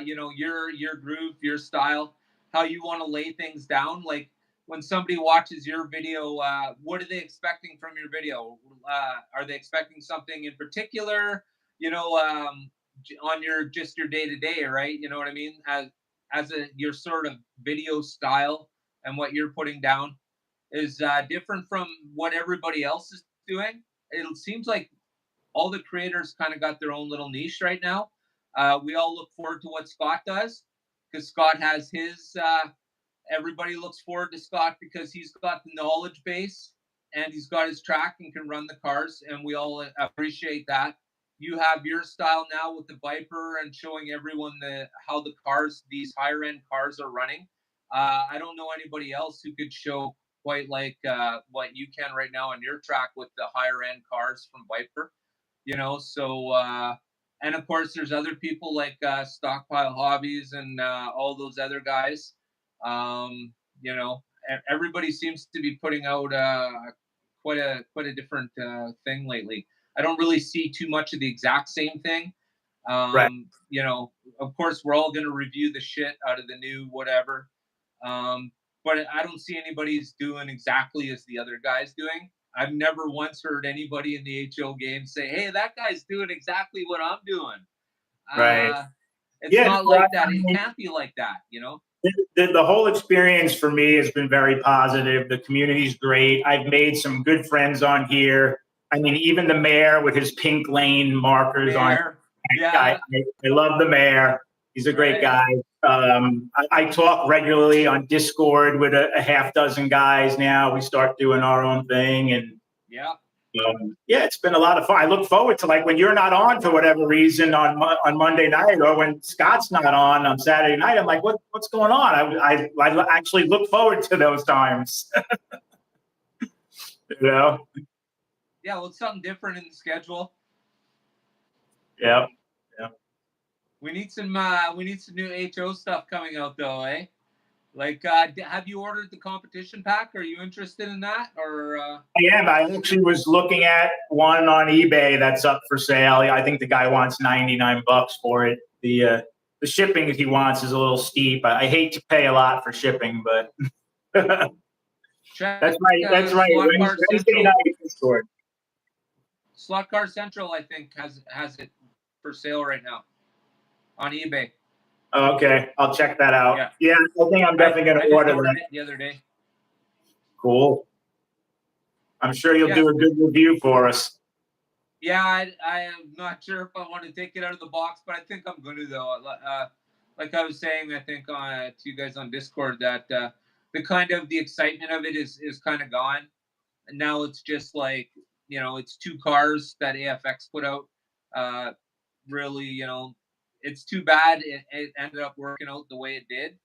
your groove, your style, how you want to lay things down. Like when somebody watches your video, what are they expecting from your video? Are they expecting something in particular? You know, on your day to day, right? You know what I mean? As your sort of video style and what you're putting down is different from what everybody else is doing. It seems like all the creators kind of got their own little niche right now. We all look forward to what Scott does because Scott has his. Everybody looks forward to Scott because he's got the knowledge base and he's got his track and can run the cars, and we all appreciate that. You have your style now with the Viper and showing everyone how these higher end cars are running. I don't know anybody else who could show quite like what you can right now on your track with the higher end cars from Viper. You know, so and of course there's other people like Stockpile Hobbies and all those other guys. You know, everybody seems to be putting out quite a different thing lately. I don't really see too much of the exact same thing. Right. You know, of course, we're all going to review the shit out of the new whatever. But I don't see anybody's doing exactly as the other guy's doing. I've never once heard anybody in the HO game say, "Hey, that guy's doing exactly what I'm doing." Right. It's Yeah, not like that. It can't be like that, you know? The whole experience for me has been very positive. The community's great. I've made some good friends on here. I mean, even the mayor with his pink lane markers on. Yeah. I love the mayor. He's a great guy. I talk regularly on Discord with a half dozen guys now. We start doing our own thing, and yeah, it's been a lot of fun. I look forward to, like, when you're not on for whatever reason on Monday night, or when Scott's not on Saturday night. I'm like, what's going on? I actually look forward to those times. You know? Yeah, well, it's something different in the schedule. Yeah. We need some new HO stuff coming out though, eh? Like, have you ordered the competition pack? Are you interested in that, or? I am. I actually was looking at one on eBay that's up for sale. I think the guy wants $99 for it. The shipping he wants is a little steep. I hate to pay a lot for shipping, but that's right. Wednesday night Discord. Slot Car Central, I think, has it for sale right now on eBay. Okay, I'll check that out. Yeah, I think I'm definitely going to order that the other day. Cool. I'm sure you'll do a good review for us. Yeah, I am not sure if I want to take it out of the box, but I think I'm going to, though. Like I was saying, I think to you guys on Discord that the excitement of it is kind of gone. And now it's just like, you know, it's two cars that AFX put out. Really, it's too bad it ended up working out the way it did,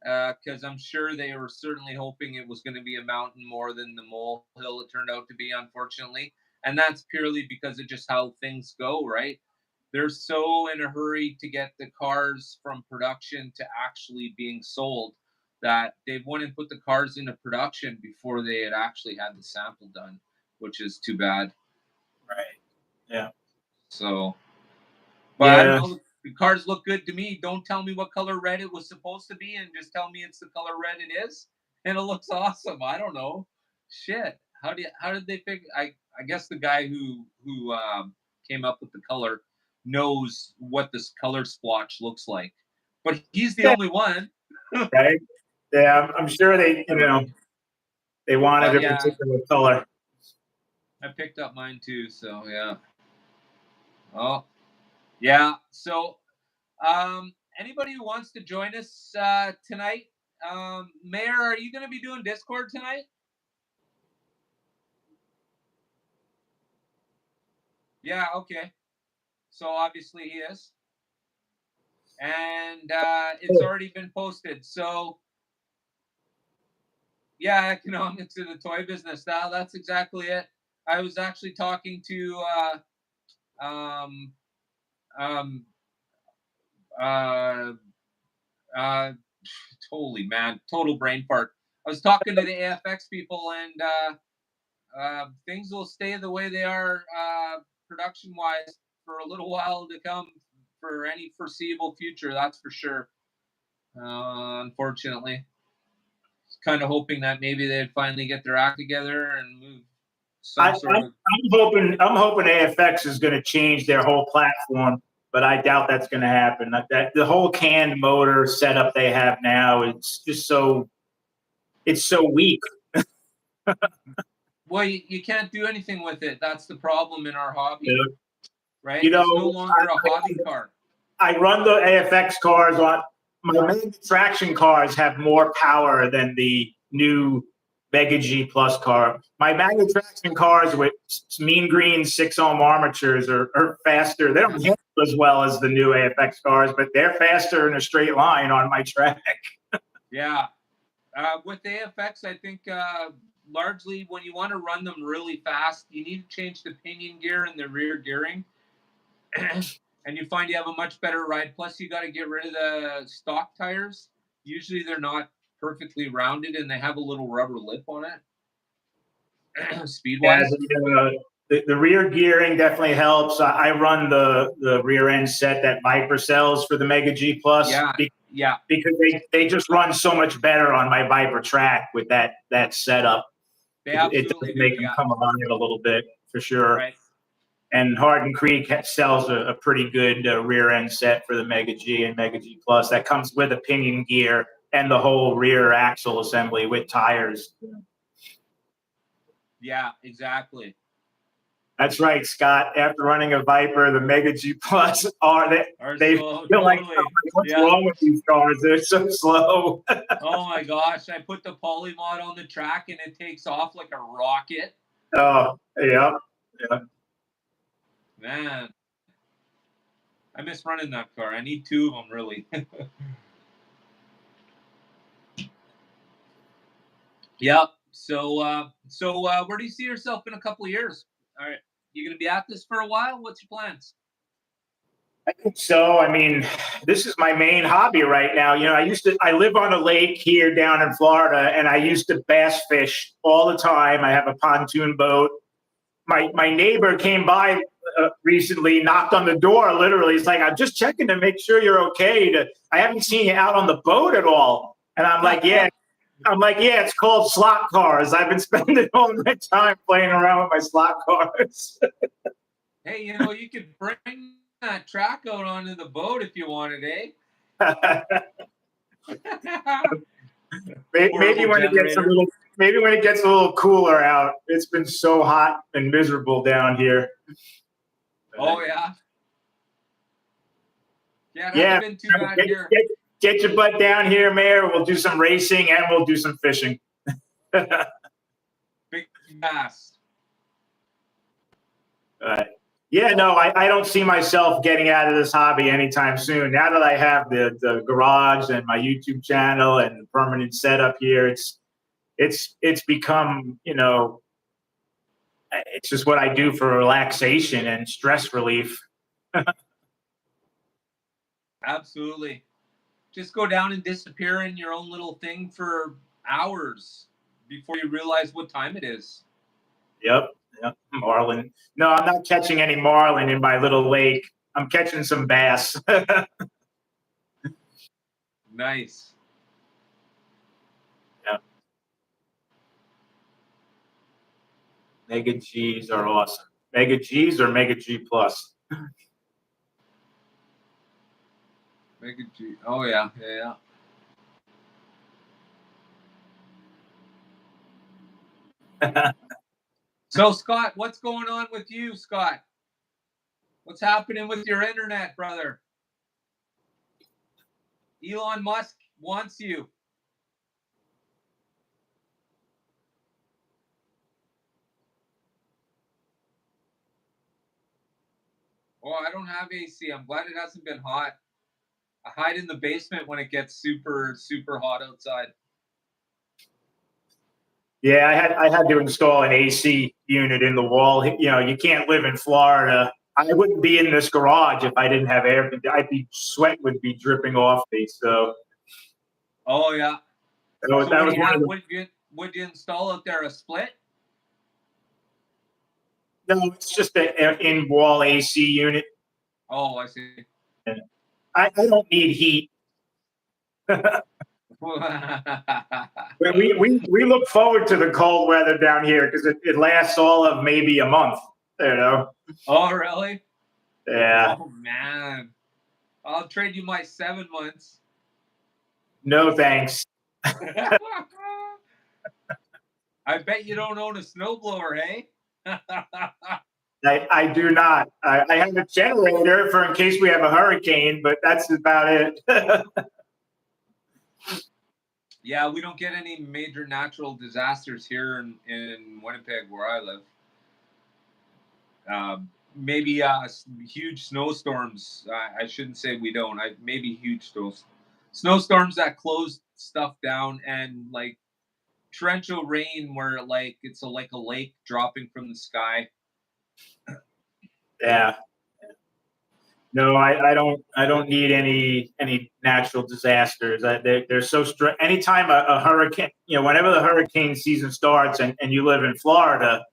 because I'm sure they were certainly hoping it was going to be a mountain more than the molehill it turned out to be, unfortunately. And that's purely because of just how things go, right? They're so in a hurry to get the cars from production to actually being sold that they wouldn't put the cars into production before they had actually had the sample done, which is too bad. Right. Yeah. So, but I don't Yeah. know. The cars look good to me. Don't tell me what color red it was supposed to be, and just tell me it's the color red it is, and it looks awesome. I don't know. Shit. How did they figure? I guess the guy who came up with the color knows what this color splotch looks like, but he's the Yeah. only one. Right. Yeah. I'm sure they wanted But a yeah, particular color. I picked up mine too. So yeah. Oh yeah. So anybody who wants to join us tonight, Mayor, are you going to be doing Discord tonight? Yeah, okay. So obviously he is, and it's already been posted. So yeah, economics of the toy business. That's exactly it. I was actually talking to um, um, uh, uh, totally man, total brain fart. I was talking to the AFX people, and things will stay the way they are production wise for a little while to come, for any foreseeable future. That's for sure. Unfortunately, kind of hoping that maybe they'd finally get their act together and move some sort of. I'm hoping AFX is going to change their whole platform, but I doubt that's going to happen. That the whole canned motor setup they have now, it's just it's so weak. Well, you can't do anything with it. That's the problem in our hobby, Yeah. right? You It's no know, longer a hobby car. I run the AFX cars on my main traction cars have more power than the new Mega G Plus car. My manual traction cars with mean green 6-ohm armatures are faster. They don't handle as well as the new AFX cars, but they're faster in a straight line on my track. Yeah. With AFX, I think largely when you want to run them really fast, you need to change the pinion gear and the rear gearing. And you find you have a much better ride. Plus, you got to get rid of the stock tires. Usually, they're not perfectly rounded and they have a little rubber lip on it. Speed Yeah, wise. the rear gearing definitely helps. I run the rear end set that Viper sells for the Mega G Plus. Yeah. Yeah. Because they just run so much better on my Viper track with that setup. They absolutely it does make them come alive a little bit for sure. Right. And Hardin Creek sells a pretty good rear end set for the Mega G and Mega G Plus that comes with a pinion gear and the whole rear axle assembly with tires. Yeah, exactly. That's right, Scott. After running a Viper, the Mega G Plus they slow, feel like, totally. what's wrong with these cars? They're so slow. Oh my gosh! I put the Polymod on the track and it takes off like a rocket. Oh, yeah. Man, I miss running that car. I need two of them, really. Yep. So, where do you see yourself in a couple of years? All right, you gonna be at this for a while? What's your plans? I think so. I mean, this is my main hobby right now. You know, I live on a lake here down in Florida, and I used to bass fish all the time. I have a pontoon boat. My neighbor came by recently, knocked on the door. Literally, he's like, "I'm just checking to make sure you're okay. I haven't seen you out on the boat at all." And I'm like, "Yeah." It's called slot cars. I've been spending all my time playing around with my slot cars. Hey, you could bring that track out onto the boat if you wanted, eh? maybe when it gets a little cooler out. It's been so hot and miserable down here. Oh yeah. Yeah, it hasn't been too bad here. Get your butt down here, Mayor. We'll do some racing and we'll do some fishing. Big bass. Yeah, no, I don't see myself getting out of this hobby anytime soon. Now that I have the garage and my YouTube channel and the permanent setup here, it's become, it's just what I do for relaxation and stress relief. Absolutely. Just go down and disappear in your own little thing for hours before you realize what time it is. Yep. Marlin. No, I'm not catching any marlin in my little lake. I'm catching some bass. Nice. Yeah. Mega G's are awesome. Mega G's or Mega G plus? Mega G. Oh yeah. So Scott, what's going on with you, Scott? What's happening with your internet, brother? Elon Musk wants you. Oh, I don't have AC. I'm glad it hasn't been hot. I hide in the basement when it gets super, super hot outside. Yeah, I had to install an AC unit in the wall. You know, you can't live in Florida. I wouldn't be in this garage if I didn't have air. Sweat would be dripping off me. So. Oh yeah. So what do you have? What did you install out there? A split? No, it's just an in-wall AC unit. Oh, I see. I don't need heat. we look forward to the cold weather down here because it lasts all of maybe a month. You know. Oh really? Yeah. Oh man, I'll trade you my 7 months. No thanks. I bet you don't own a snowblower, hey? I do not. I have a generator for in case we have a hurricane, but that's about it. Yeah, we don't get any major natural disasters here in Winnipeg where I live. Maybe huge snowstorms. I shouldn't say we don't. Maybe huge snowstorms that close stuff down, and like torrential rain where like it's like a lake dropping from the sky. Yeah. No, I don't need any natural disasters. They're so strict. Anytime a hurricane, you know, whenever the hurricane season starts and you live in Florida,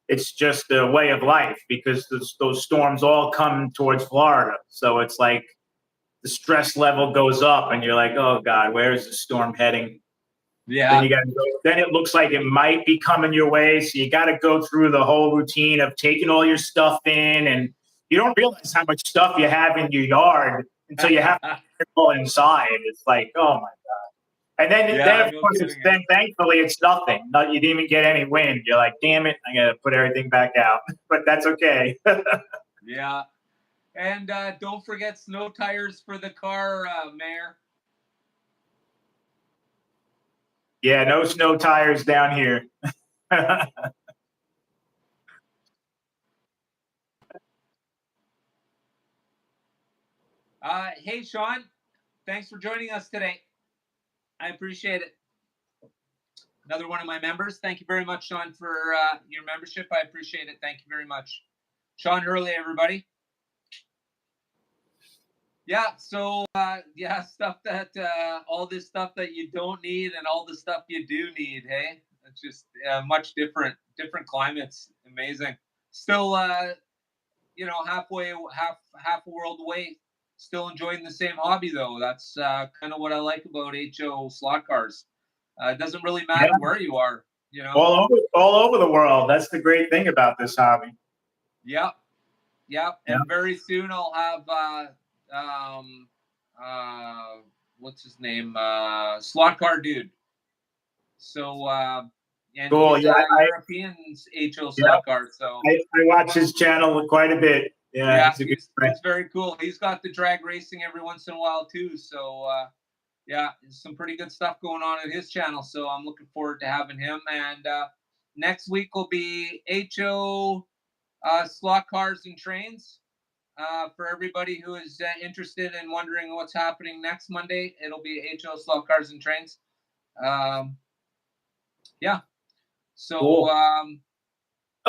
it's just a way of life because those storms all come towards Florida. So it's like the stress level goes up and you're like, oh God, where is the storm heading? Yeah. Then you got to go. Then it looks like it might be coming your way. So you got to go through the whole routine of taking all your stuff in, and you don't realize how much stuff you have in your yard until you have to go inside. It's like, oh my God. And then of course, thankfully it's nothing. No, you didn't even get any wind. You're like, damn it, I got to put everything back out. But that's okay. Yeah. And don't forget snow tires for the car, Mayor. Yeah, no snow tires down here. Hey, Sean, thanks for joining us today. I appreciate it. Another one of my members. Thank you very much, Sean, for your membership. I appreciate it. Thank you very much. Sean Hurley, everybody. Yeah, so stuff that all this stuff that you don't need and all the stuff you do need, hey? It's just much different climates. Amazing. Still half a world away. Still enjoying the same hobby though. That's kind of what I like about HO slot cars. It doesn't really matter where you are, you know. All over the world. That's the great thing about this hobby. Yep. And very soon I'll have what's his name? Slot car dude. So and cool. he's European HO slot car. So I watch his channel quite a bit. Yeah, it's very cool. He's got the drag racing every once in a while too. So some pretty good stuff going on at his channel. So I'm looking forward to having him. And next week will be HO slot cars and trains. For everybody who is interested and wondering what's happening next Monday, it'll be HO slot cars and trains. Yeah. So cool.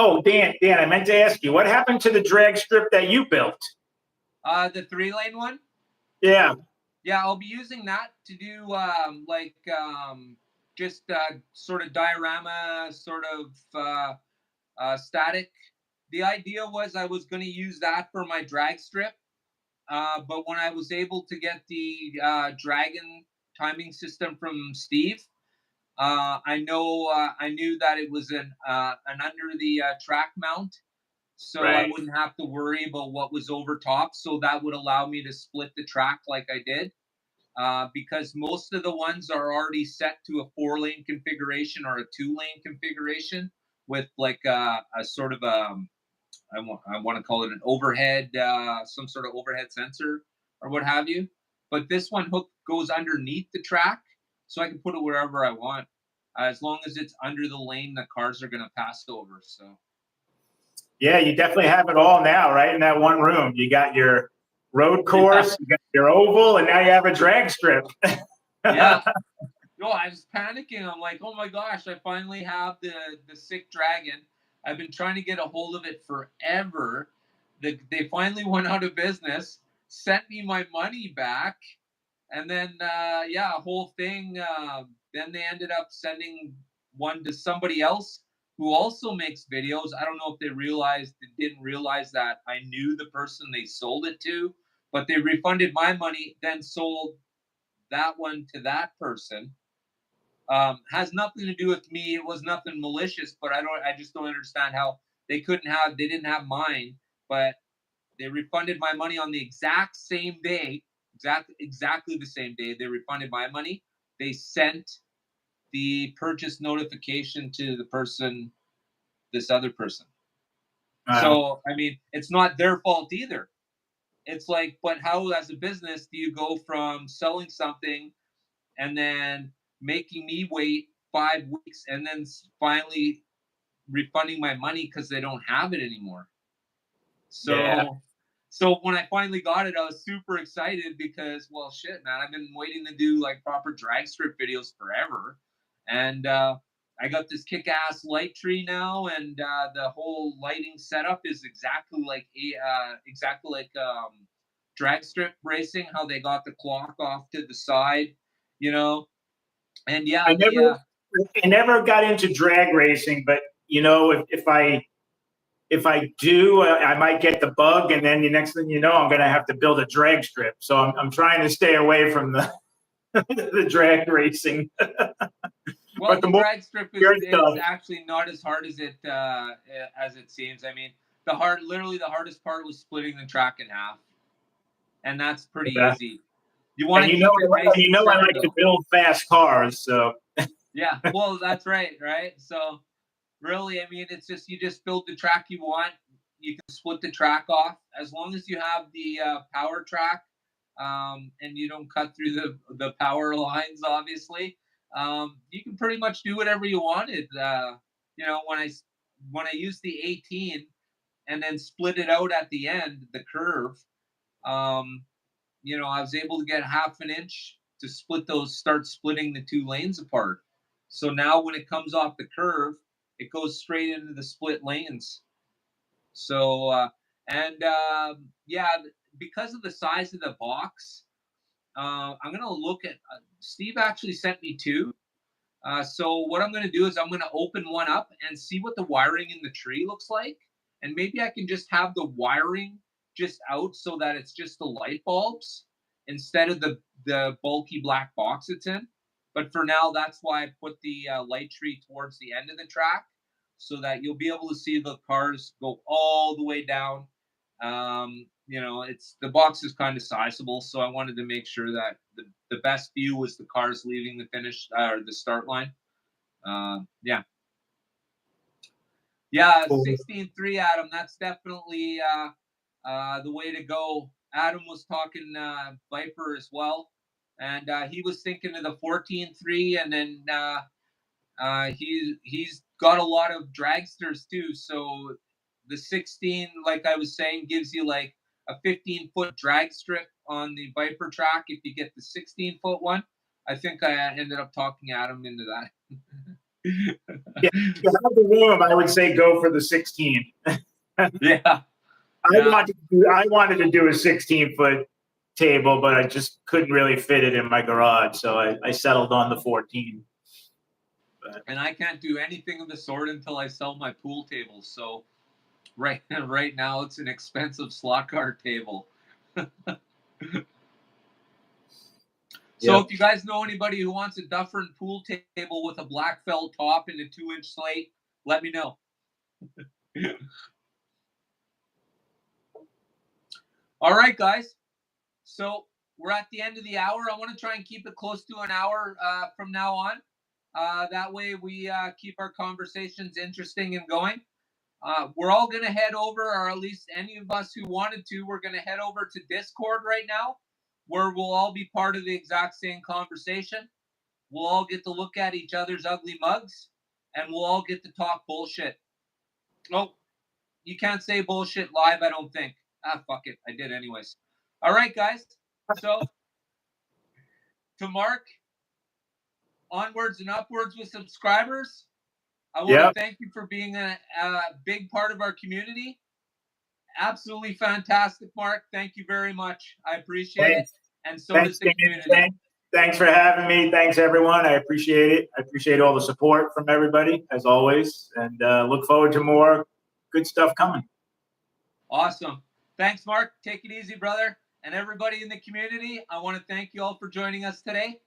Oh, Dan, I meant to ask you, what happened to the drag strip that you built? The 3-lane one. Yeah. Yeah, I'll be using that to do just sort of diorama, sort of static. The idea was I was going to use that for my drag strip, but when I was able to get the Dragon timing system from Steve, I knew that it was an under the track mount, so I Right. wouldn't have to worry about what was over top. So that would allow me to split the track like I did, because most of the ones are already set to a 4-lane configuration or a 2-lane configuration with like a sort of I want to call it an overhead, some sort of overhead sensor or what have you. But this one hook goes underneath the track, so I can put it wherever I want, as long as it's under the lane the cars are going to pass over. So Yeah, you definitely have it all now, right? In that one room. You got your road yeah, course, you got your oval, and now you have a drag strip. yeah. No, I was panicking. I'm like, oh my gosh, I finally have the sick dragon. I've been trying to get a hold of it forever. They finally went out of business, sent me my money back, and then yeah, whole thing. Then they ended up sending one to somebody else who also makes videos. I don't know if didn't realize that I knew the person they sold it to, but they refunded my money, then sold that one to that person. Has nothing to do with me. It was nothing malicious, but I just don't understand how they didn't have mine, but they refunded my money on the exact same day, exactly the same day they refunded my money. They sent the purchase notification to the person, this other person. Wow. So, I mean, it's not their fault either. It's like, but how, as a business, do you go from selling something and then making me wait 5 weeks and then finally refunding my money because they don't have it anymore? Yeah. So when I finally got it, I was super excited because, well, shit, man, I've been waiting to do like proper drag strip videos forever, and I got this kick-ass light tree now, and the whole lighting setup is exactly like drag strip racing, how they got the clock off to the side, you know, and I yeah, never I never got into drag racing, but if I do, I might get the bug, and then the next thing you know, I'm going to have to build a drag strip. So I'm trying to stay away from the the drag racing. well, But the the more drag strip weird is stuff, actually not as hard as it seems. I mean, literally the hardest part was splitting the track in half, and that's pretty yeah. easy. You want to And keep it nice and I center like to though. build fast cars, so Yeah, well, that's right, right? So really, I mean, it's just you just build the track you want. You can split the track off as long as you have the power track, and you don't cut through the power lines. Obviously, you can pretty much do whatever you wanted. You know, when I used the 18 and then split it out at the end, the curve. Um, you know, I was able to get half an inch to start splitting the 2 lanes apart. So now when it comes off the curve, it goes straight into the split lanes. So, yeah, because of the size of the box, I'm going to look at, Steve actually sent me two. So what I'm going to do is I'm going to open one up and see what the wiring in the tree looks like. And maybe I can just have the wiring just out so that it's just the light bulbs instead of the bulky black box it's in. But for now, that's why I put the light tree towards the end of the track so that you'll be able to see the cars go all the way down. You know, it's the box is kind of sizable, so I wanted to make sure that the best view was the cars leaving the finish or the start line. Yeah, yeah, cool. 16.3, Adam. That's definitely the way to go. Adam was talking Viper as well, and he was thinking of the 14.3, and then he's got a lot of dragsters too. So the 16, like I was saying, gives you like a 15-foot drag strip on the Viper track if you get the 16-foot one. I think I ended up talking Adam into that. Yeah, if you have the room, I would say go for the 16. Yeah. I wanted to do a 16-foot table, but I just couldn't really fit it in my garage, so I settled on the 14. And I can't do anything of the sort until I sell my pool tables. So right now it's an expensive slot car table. So Yep. if you guys know anybody who wants a Dufferin pool table with a black felt top and a 2-inch slate, let me know. All right, guys. So we're at the end of the hour. I want to try and keep it close to an hour from now on. That way we keep our conversations interesting and going. We're all going to head over, or at least any of us who wanted to, we're going to head over to Discord right now, where we'll all be part of the exact same conversation. We'll all get to look at each other's ugly mugs, and we'll all get to talk bullshit. Oh, you can't say bullshit live, I don't think. Fuck it. I did anyways. All right, guys. So, to Mark, onwards and upwards with subscribers. I want to thank you for being a big part of our community. Absolutely fantastic, Mark. Thank you very much. I appreciate it. And so does the community. Thanks for having me. Thanks, everyone. I appreciate it. I appreciate all the support from everybody, as always, and look forward to more good stuff coming. Awesome. Thanks, Mark. Take it easy, brother. And everybody in the community, I want to thank you all for joining us today.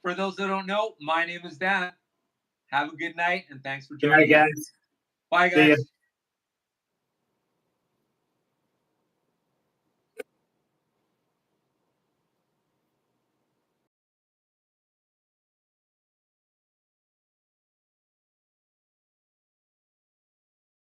For those that don't know, my name is Dan. Have a good night, and thanks for joining us. Good night, guys. Bye, guys.